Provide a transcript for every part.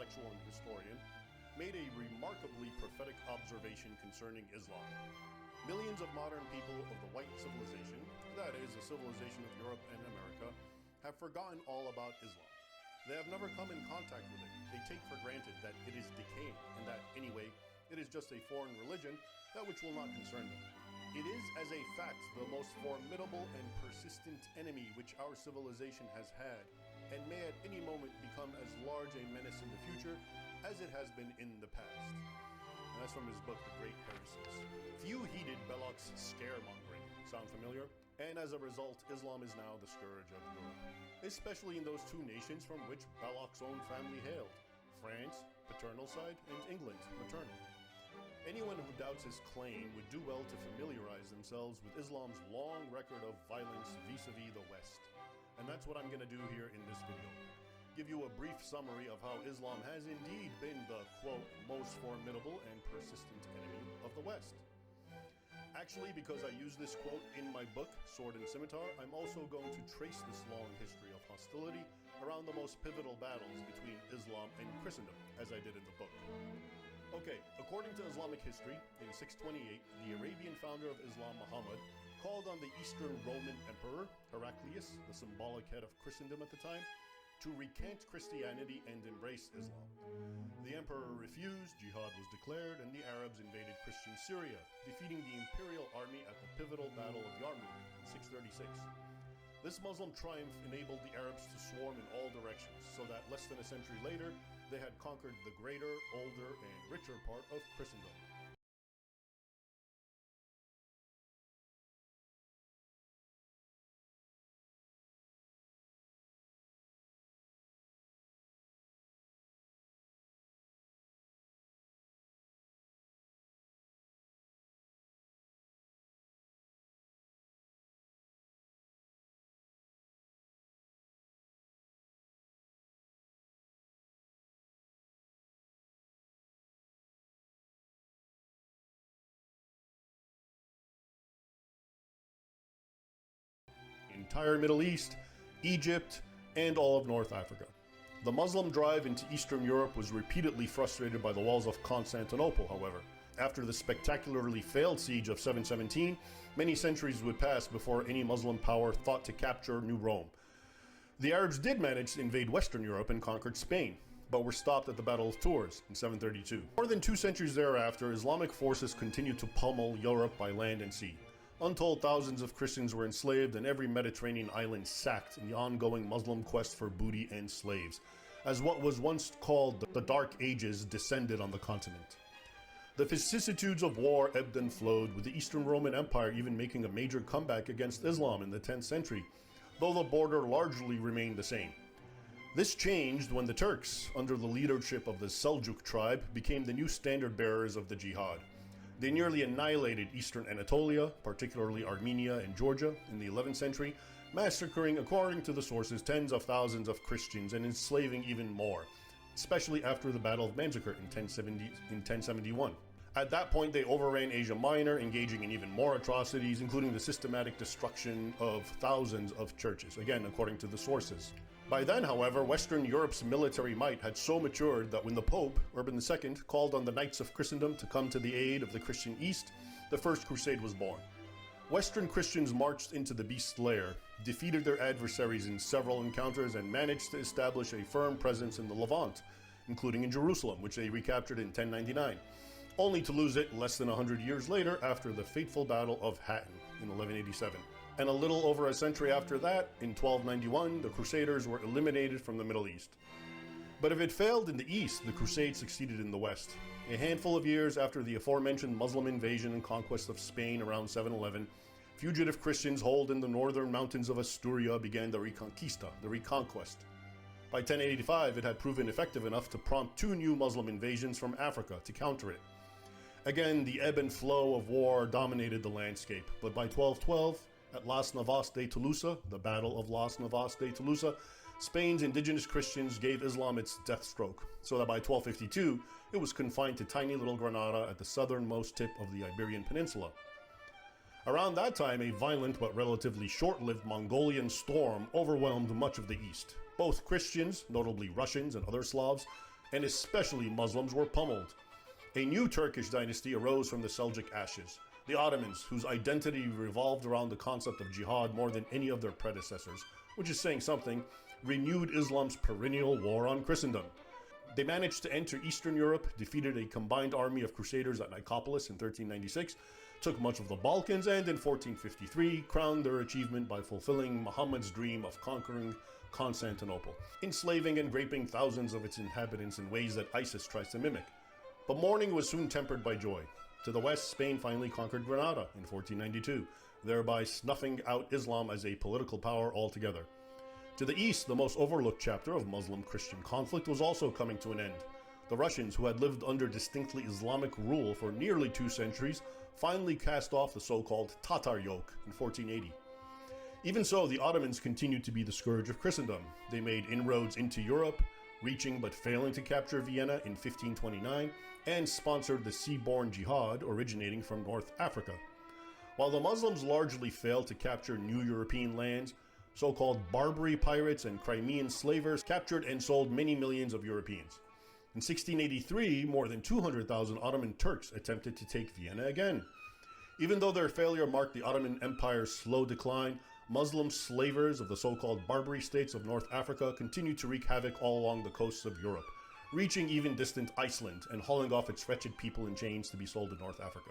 intellectual and historian, made a remarkably prophetic observation concerning Islam. Millions of modern people of the white civilization, that is, the civilization of Europe and America, have forgotten all about Islam. They have never come in contact with it. They take for granted that it is decaying and that, anyway, it is just a foreign religion, that which will not concern them. It is, as a fact, the most formidable and persistent enemy which our civilization has had, and may at any moment become as large a menace in the future as it has been in the past. And that's from his book, The Great Heresies. Few heeded Belloc's scaremongering. Sound familiar? And as a result, Islam is now the scourge of Europe, especially in those two nations from which Belloc's own family hailed: France, paternal side, and England, maternal. Anyone who doubts his claim would do well to familiarize themselves with Islam's long record of violence vis-a-vis the West. And that's what I'm going to do here in this video. Give you a brief summary of how Islam has indeed been the, quote, most formidable and persistent enemy of the West. Actually, because I use this quote in my book, Sword and Scimitar, I'm also going to trace this long history of hostility around the most pivotal battles between Islam and Christendom, as I did in the book. Okay, according to Islamic history, in 628, the Arabian founder of Islam, Muhammad, called on the Eastern Roman Emperor, Heraclius, the symbolic head of Christendom at the time, to recant Christianity and embrace Islam. The emperor refused, jihad was declared, and the Arabs invaded Christian Syria, defeating the imperial army at the pivotal Battle of Yarmouk in 636. This Muslim triumph enabled the Arabs to swarm in all directions, so that less than a century later, they had conquered the greater, older, and richer part of Christendom. Entire Middle East, Egypt, and all of North Africa. The Muslim drive into Eastern Europe was repeatedly frustrated by the walls of Constantinople, however. After the spectacularly failed siege of 717, many centuries would pass before any Muslim power thought to capture New Rome. The Arabs did manage to invade Western Europe and conquered Spain, but were stopped at the Battle of Tours in 732. More than 2 centuries thereafter, Islamic forces continued to pummel Europe by land and sea. Untold thousands of Christians were enslaved and every Mediterranean island sacked in the ongoing Muslim quest for booty and slaves, as what was once called the Dark Ages descended on the continent. The vicissitudes of war ebbed and flowed, with the Eastern Roman Empire even making a major comeback against Islam in the 10th century, though the border largely remained the same. This changed when the Turks, under the leadership of the Seljuk tribe, became the new standard bearers of the jihad. They nearly annihilated eastern Anatolia, particularly Armenia and Georgia, in the 11th century, massacring, according to the sources, tens of thousands of Christians and enslaving even more, especially after the Battle of Manzikert in 1071. At that point, they overran Asia Minor, engaging in even more atrocities, including the systematic destruction of thousands of churches, again, according to the sources. By then, however, Western Europe's military might had so matured that when the Pope, Urban II, called on the Knights of Christendom to come to the aid of the Christian East, the First Crusade was born. Western Christians marched into the beast's lair, defeated their adversaries in several encounters, and managed to establish a firm presence in the Levant, including in Jerusalem, which they recaptured in 1099, only to lose it less than 100 years later after the fateful Battle of Hattin in 1187. And a little over a century after that, in 1291, the Crusaders were eliminated from the Middle East. But if it failed in the East, the Crusade succeeded in the West. A handful of years after the aforementioned Muslim invasion and conquest of Spain around 711, fugitive Christians holed in the northern mountains of Asturia began the Reconquista, the Reconquest. By 1085, it had proven effective enough to prompt 2 new Muslim invasions from Africa to counter it. Again, the ebb and flow of war dominated the landscape, but by 1212, at Las Navas de Tolosa, the Battle of Las Navas de Tolosa, Spain's indigenous Christians gave Islam its death stroke, so that by 1252, it was confined to tiny little Granada at the southernmost tip of the Iberian Peninsula. Around that time, a violent but relatively short-lived Mongolian storm overwhelmed much of the East. Both Christians, notably Russians and other Slavs, and especially Muslims, were pummeled. A new Turkish dynasty arose from the Seljuk ashes, the Ottomans, whose identity revolved around the concept of jihad more than any of their predecessors, which is saying something, renewed Islam's perennial war on Christendom. They managed to enter Eastern Europe, defeated a combined army of crusaders at Nicopolis in 1396, took much of the Balkans, and in 1453 crowned their achievement by fulfilling Muhammad's dream of conquering Constantinople, enslaving and raping thousands of its inhabitants in ways that ISIS tries to mimic. But mourning was soon tempered by joy. To the west, Spain finally conquered Granada in 1492, thereby snuffing out Islam as a political power altogether. To the east, the most overlooked chapter of Muslim-Christian conflict was also coming to an end. The Russians, who had lived under distinctly Islamic rule for nearly 2 centuries, finally cast off the so-called Tatar yoke in 1480. Even so, the Ottomans continued to be the scourge of Christendom. They made inroads into Europe, reaching but failing to capture Vienna in 1529, and sponsored the sea-borne jihad originating from North Africa. While the Muslims largely failed to capture new European lands, so-called Barbary pirates and Crimean slavers captured and sold many millions of Europeans. In 1683, more than 200,000 Ottoman Turks attempted to take Vienna again. Even though their failure marked the Ottoman Empire's slow decline, Muslim slavers of the so-called Barbary states of North Africa continued to wreak havoc all along the coasts of Europe, reaching even distant Iceland and hauling off its wretched people in chains to be sold in North Africa.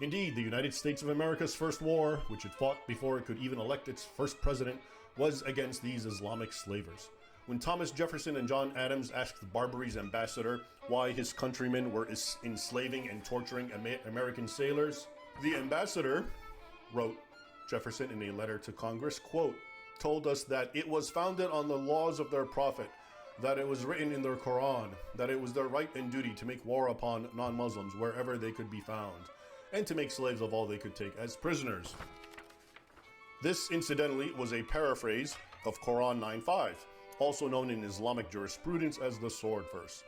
Indeed, the United States of America's first war, which it fought before it could even elect its first president, was against these Islamic slavers. When Thomas Jefferson and John Adams asked Barbary's ambassador why his countrymen were enslaving and torturing American sailors, the ambassador, wrote Jefferson in a letter to Congress, quote, told us that it was founded on the laws of their prophet, that it was written in their Quran, that it was their right and duty to make war upon non-Muslims wherever they could be found, and to make slaves of all they could take as prisoners. This, incidentally, was a paraphrase of Quran 9:5, also known in Islamic jurisprudence as the sword verse.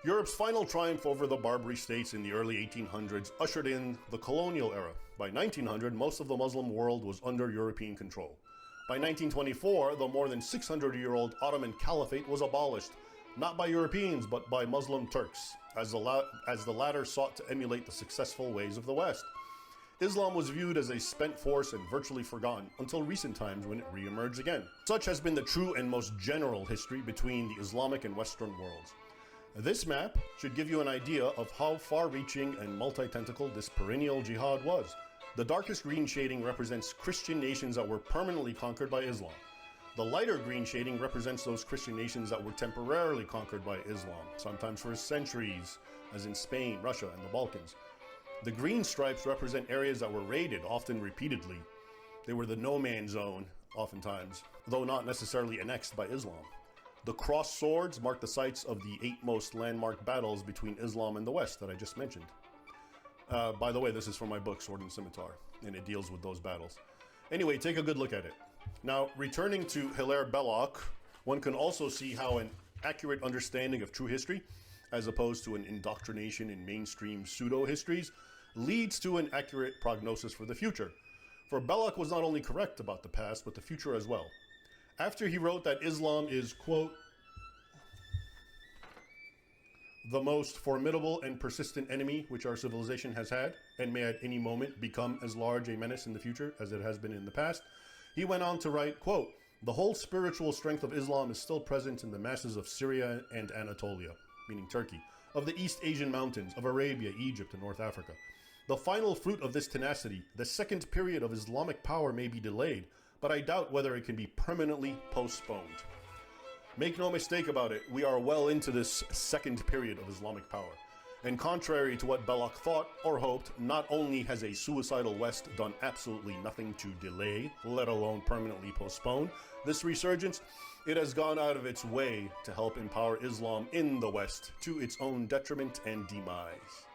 Europe's final triumph over the Barbary states in the early 1800s ushered in the colonial era. By 1900, most of the Muslim world was under European control. By 1924, the more than 600-year-old Ottoman Caliphate was abolished, not by Europeans, but by Muslim Turks, as the latter sought to emulate the successful ways of the West. Islam was viewed as a spent force and virtually forgotten until recent times when it re-emerged again. Such has been the true and most general history between the Islamic and Western worlds. This map should give you an idea of how far-reaching and multi-tentacled this perennial jihad was. The darkest green shading represents Christian nations that were permanently conquered by Islam. The lighter green shading represents those Christian nations that were temporarily conquered by Islam, sometimes for centuries, as in Spain, Russia, and the Balkans. The green stripes represent areas that were raided, often repeatedly. They were the no-man zone, oftentimes, though not necessarily annexed by Islam. The crossed swords mark the sites of the 8 most landmark battles between Islam and the West that I just mentioned. By the way, this is from my book, Sword and Scimitar, and it deals with those battles. Anyway, take a good look at it. Now, returning to Hilaire Belloc, one can also see how an accurate understanding of true history, as opposed to an indoctrination in mainstream pseudo-histories, leads to an accurate prognosis for the future. For Belloc was not only correct about the past, but the future as well. After he wrote that Islam is, quote, the most formidable and persistent enemy which our civilization has had, and may at any moment become as large a menace in the future as it has been in the past, he went on to write, quote, the whole spiritual strength of Islam is still present in the masses of Syria and Anatolia, meaning Turkey, of the East Asian mountains, of Arabia, Egypt, and North Africa. The final fruit of this tenacity, the second period of Islamic power, may be delayed, but I doubt whether it can be permanently postponed. Make no mistake about it, we are well into this second period of Islamic power. And contrary to what Belloc thought or hoped, not only has a suicidal West done absolutely nothing to delay, let alone permanently postpone, this resurgence, it has gone out of its way to help empower Islam in the West to its own detriment and demise.